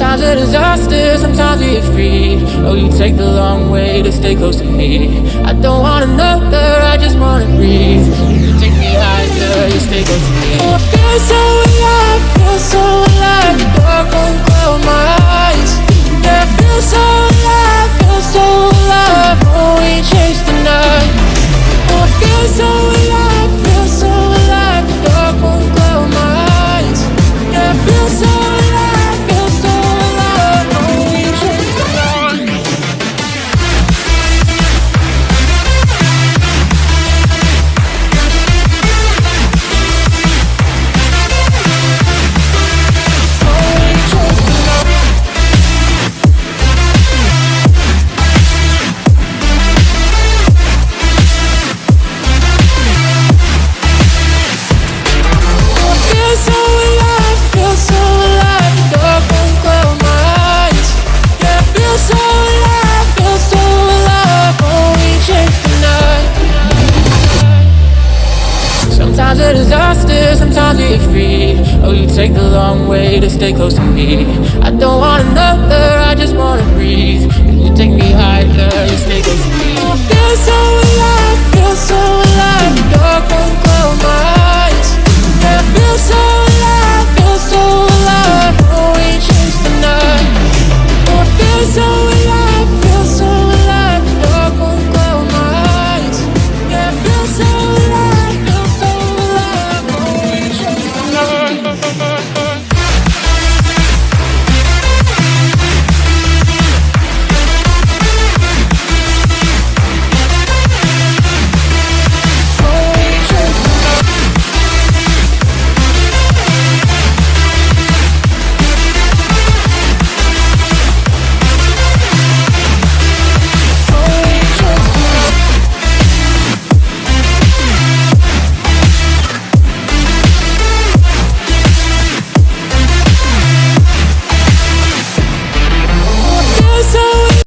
Sometimes a disaster, sometimes we get free. Oh, you take the long way to stay close to me. I don't want another, I just wanna breathe. You take me higher, you stay close to me. Oh, I feel so alive, feel so alive. The dark won't cloud my eyes. Yeah, I feel so alive, feel so alive. Oh, we chase the night. Oh, I feel so alive, feel so alive. The dark won't cloud my eyes. Yeah, I feel so alive, feel so alive. Oh, we chase the night. Oh, we chase the night. Feel so alive, feel so alive. The dark won't cloud my eyes. Yeah, I feel so alive, feel so alive. Oh, we chase the night. Sometimes a disaster, sometimes we get free. Oh, you take the long way to stay close to me. I don't want another, I just wanna breathe. You take me higher, you stay close to me. Oh, I feel so alive, feel so alive. The dark won't cloud my eyes. Yeah, I feel so